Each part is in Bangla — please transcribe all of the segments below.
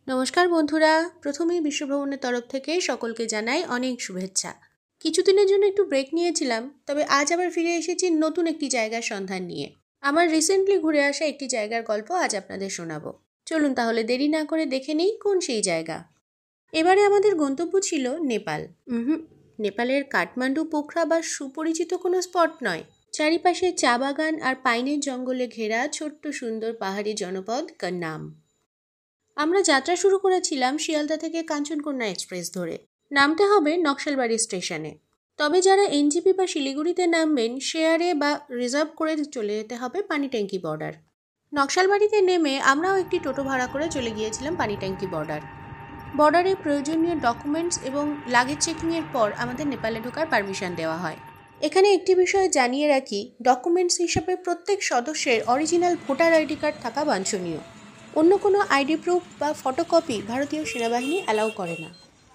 নমস্কার বন্ধুরা, প্রথমেই বিশ্বভ্রমণের তরফ থেকে সকলকে জানাই অনেক শুভেচ্ছা। কিছুদিনের জন্য একটু ব্রেক নিয়েছিলাম, তবে আজ আবার ফিরে এসেছি নতুন একটি জায়গার সন্ধান নিয়ে। আমার রিসেন্টলি ঘুরে আসা একটি জায়গার গল্প আজ আপনাদের শোনাবো। চলুন তাহলে দেরি না করে দেখে নেই কোন সেই জায়গা। এবারে আমাদের গন্তব্য ছিল নেপাল। নেপালের কাঠমান্ডু পোখরা বা সুপরিচিত কোনো স্পট নয়। চারিপাশে চা বাগান আর পাইনের জঙ্গলে ঘেরা ছোট্ট সুন্দর পাহাড়ি জনপদ কন্নাম। আমরা যাত্রা শুরু করেছিলাম শিয়ালদা থেকে কাঞ্চনকন্যা এক্সপ্রেস ধরে। নামতে হবে নকশালবাড়ি স্টেশনে। তবে যারা এনজিপি বা শিলিগুড়িতে নামবেন, শেয়ারে বা রিজার্ভ করে চলে যেতে হবে পানিট্যাঙ্কি বর্ডার। নকশালবাড়িতে নেমে আমরাও একটি টোটো ভাড়া করে চলে গিয়েছিলাম পানিট্যাঙ্কি বর্ডার। বর্ডারে প্রয়োজনীয় ডকুমেন্টস এবং লাগেজ চেকিংয়ের পর আমাদের নেপালে ঢোকার পারমিশন দেওয়া হয়। এখানে একটি বিষয় জানিয়ে রাখি, ডকুমেন্টস হিসাবে প্রত্যেক সদস্যের অরিজিনাল ভোটার আইডি কার্ড থাকা বাঞ্ছনীয়। অন্য কোনো আইডি প্রুফ বা ফটোকপি ভারতীয় সেনাবাহিনী অ্যালাউ করে না।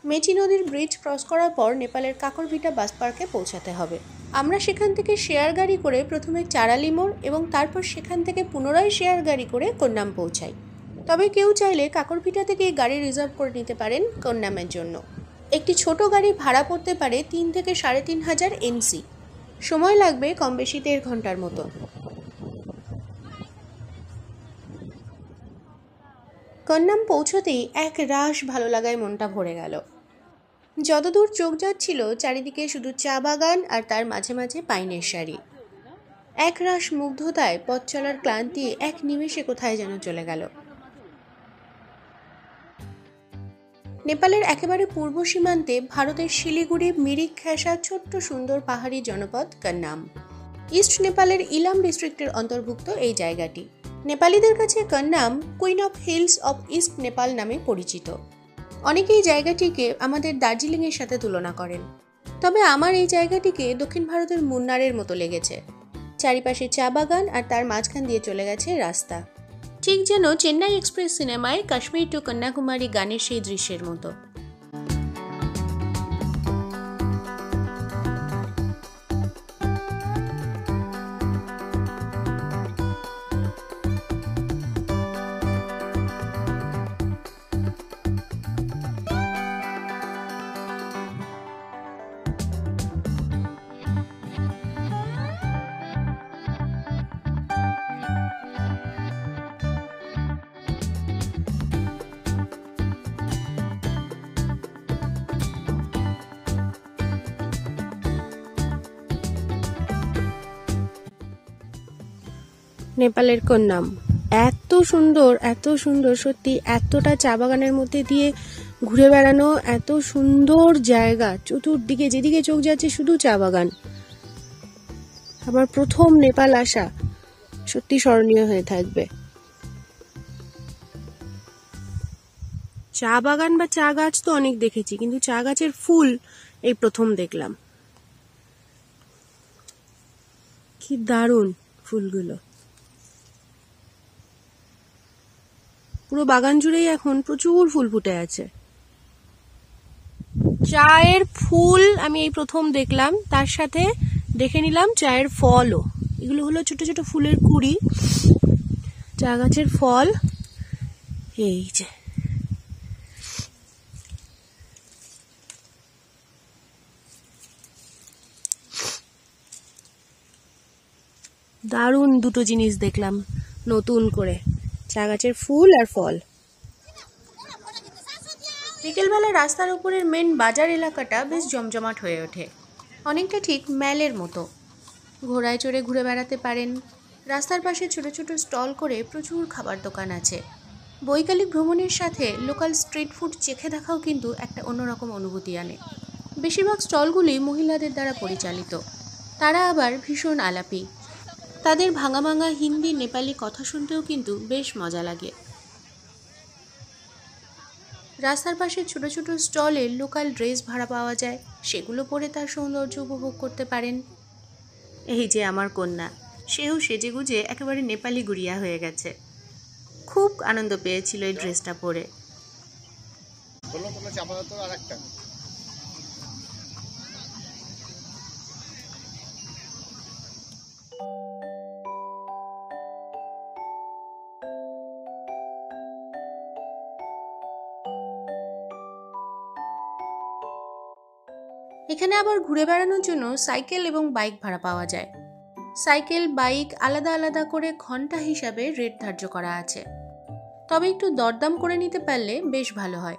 মেচি নদীর ব্রিজ ক্রস করার পর নেপালের কাকরভিটা বাস পার্কে পৌঁছাতে হবে। আমরা সেখান থেকে শেয়ার গাড়ি করে প্রথমে চারালি মোড় এবং তারপর সেখান থেকে পুনরায় শেয়ার গাড়ি করে কন্যাম পৌঁছাই। তবে কেউ চাইলে কাকরভিটা থেকে গাড়ি রিজার্ভ করে নিতে পারেন কন্যামের জন্য। একটি ছোট গাড়ি ভাড়া পড়তে পারে 3 থেকে 3,500 NC। সময় লাগবে কম বেশি 1.5 ঘন্টার মতো। কন্যাম পৌঁছতেই এক রাশ ভালো লাগায় মনটা ভরে গেল। যতদূর চোখ যাচ্ছিল চারিদিকে শুধু চা বাগান আর তার মাঝে মাঝে পাইনের সারি। এক রাশ মুগ্ধতায় পথ চলার ক্লান্তি এক নিমেষে কোথায় যেন চলে গেল। নেপালের একেবারে পূর্ব সীমান্তে ভারতের শিলিগুড়ি মিরিক ঘেঁষা ছোট্ট সুন্দর পাহাড়ি জনপদ কন্যাম। ইস্ট নেপালের ইলাম ডিস্ট্রিক্টের অন্তর্ভুক্ত এই জায়গাটি। নেপালিদের কাছে Kanyam queen of hills of east Nepal নামে পরিচিত। অনেকেই জায়গাটিকে আমাদের দার্জিলিংয়ের সাথে তুলনা করেন, তবে আমার এই জায়গাটিকে দক্ষিণ ভারতের মুন্নারের মতো লেগেছে। চারিপাশে চা বাগান আর তার মাঝখান দিয়ে চলে গেছে রাস্তা, ঠিক যেন চেন্নাই এক্সপ্রেস সিনেমায় কাশ্মীর টু কন্যাকুমারী গানের সেই দৃশ্যের মতো। নেপালের কন্যাম এত সুন্দর, এত সুন্দর, সত্যি এতটা চা বাগানের মধ্যে দিয়ে ঘুরে বেড়ানো, এত সুন্দর জায়গা, চতুর্দিকে যেদিকে চোখ যাচ্ছে শুধু চা বাগান। আমার প্রথম নেপাল আসা সত্যি স্মরণীয় হয়ে থাকবে। চা বাগান বা চা গাছ তো অনেক দেখেছি, কিন্তু চা গাছের ফুল এই প্রথম দেখলাম। কি দারুণ ফুলগুলো! পুরো বাগান জুড়েই এখন প্রচুর ফুল ফুটে আছে। চায়ের ফুল আমি এই প্রথম দেখলাম, তার সাথে দেখে নিলাম চায়ের ফলও। এগুলো হলো ছোট ছোট ফুলের কুড়ি, চা গাছের ফল। এই যে দারুণ দুটো জিনিস দেখলাম নতুন করে, চা গাছের ফুল আর ফল। বিকেলবেলা রাস্তার উপরের মেন বাজার এলাকাটা বেশ জমজমাট হয়ে ওঠে, অনেকটা ঠিক ম্যালের মতো। ঘোড়ায় চড়ে ঘুরে বেড়াতে পারেন। রাস্তার পাশে ছোট ছোট স্টল করে প্রচুর খাবার দোকান আছে। বৈকালিক ভ্রমণের সাথে লোকাল স্ট্রিট ফুড চেখে দেখাও কিন্তু একটা অন্যরকম অনুভূতি আনে। বেশিরভাগ স্টলগুলি মহিলাদের দ্বারা পরিচালিত, তারা আবার ভীষণ আলাপি। তাদের ভাঙা ভাঙা হিন্দি নেপালি কথা শুনতেও কিন্তু বেশ মজা লাগে। রাস্তার পাশে ছোট ছোট স্টলে লোকাল ড্রেস ভাড়া পাওয়া যায়, সেগুলো পরে তার সৌন্দর্য উপভোগ করতে পারেন। এই যে আমার কন্যা, সেও সেজেগুজে একেবারে নেপালি গুড়িয়া হয়ে গেছে। খুব আনন্দ পেয়েছিল এই ড্রেসটা পরে। এখানে আবার ঘুরে বেড়ানোর জন্য সাইকেল এবং বাইক ভাড়া পাওয়া যায়। সাইকেল বাইক আলাদা আলাদা করে ঘন্টা হিসাবে রেট ধার্য করা আছে, তবে একটু দরদাম করে নিতে পারলে বেশ ভালো হয়।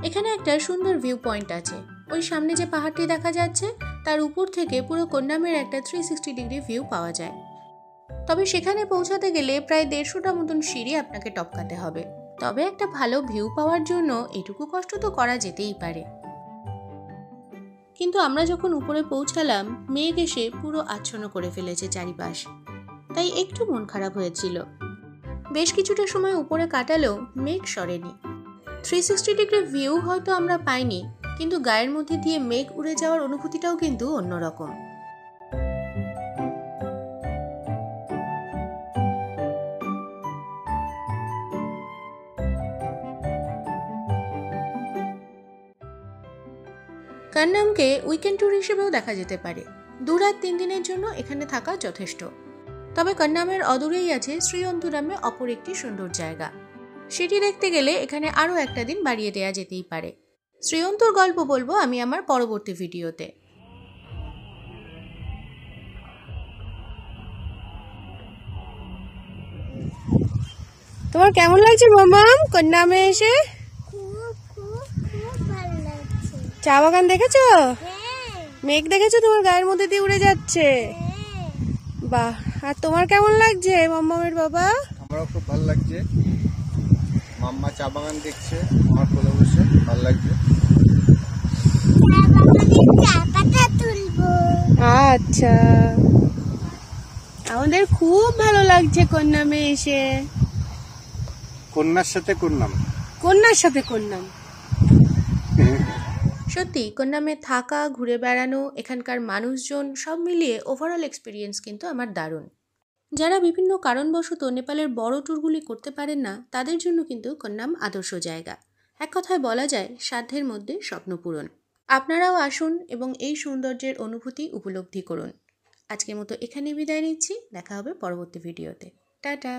এখানে একটা সুন্দর ভিউ পয়েন্ট আছে। ওই সামনে যে পাহাড়টি দেখা যাচ্ছে তার উপর থেকে পুরো কোন্নামের একটা 360 ডিগ্রি ভিউ পাওয়া যায়। তবে সেখানে পৌঁছাতে গেলে প্রায় 150টা মতন সিঁড়ি আপনাকে টপকাতে হবে। তবে একটা ভালো ভিউ পাওয়ার জন্য এটুকু কষ্ট তো করা যেতেই পারে। কিন্তু আমরা যখন উপরে পৌঁছালাম, মেঘ এসে পুরো আচ্ছন্ন করে ফেলেছে চারিপাশ, তাই একটু মন খারাপ হয়েছিল। বেশ কিছুটা সময় উপরে কাটালেও মেঘ সরেনি। 360 ডিগ্রি ভিউ হয়তো আমরা পাইনি, কিন্তু গায়ের মধ্যে দিয়ে মেঘ উড়ে যাওয়ার অনুভূতিটাও কিন্তু অন্যরকম। কান্নামকে উইকেন্ড ট্যুর হিসেবেও দেখা যেতে পারে। 2 রাত 3 দিনের জন্য এখানে থাকা যথেষ্ট। তবে কান্নামের অদূরেই আছে শ্রীঅন্তু নামে অপর একটি সুন্দর জায়গা। সেটি দেখতে গেলে এখানে আরও একটা দিন বাড়িয়ে দেওয়া যেতেই পারে। শ্রীঅন্তুর গল্প বলবো আমি আমার পরবর্তী ভিডিওতে। তোমার কেমন লাগছে মামাম কন্যামে এসে? চা বাগান দেখেছো? মেঘ দেখেছো তোমার গায়ের মধ্যে দিয়ে উড়ে যাচ্ছে? বাহ। আর তোমার কেমন লাগছে মাম্মামের বাবা? আমারও খুব ভালো লাগছে। মাম্মা চা বাগান দেখছে, আমার কোলে বসে ভালো লাগছে। আচ্ছা, আমাদের খুব ভালো লাগছে কন্যামে এসে। কন্যার সাথে কন্যাম, কন্যার সাথে কন্যাম। সত্যি কন্যামে থাকা, ঘুরে বেড়ানো, এখানকার মানুষজন সব মিলিয়ে ওভারঅল এক্সপিরিয়েন্স কিন্তু আমার দারুণ। যারা বিভিন্ন কারণবশত নেপালের বড় ট্যুরগুলি করতে পারেন না, তাদের জন্য কিন্তু কন্যাম আদর্শ জায়গা। এক কথায় বলা যায় সাধ্যের মধ্যে স্বপ্ন পূরণ। আপনারাও আসুন এবং এই সৌন্দর্যের অনুভূতি উপলব্ধি করুন। আজকের মতো এখানে বিদায় নিচ্ছি। দেখা হবে পরবর্তী ভিডিওতে। টাটা।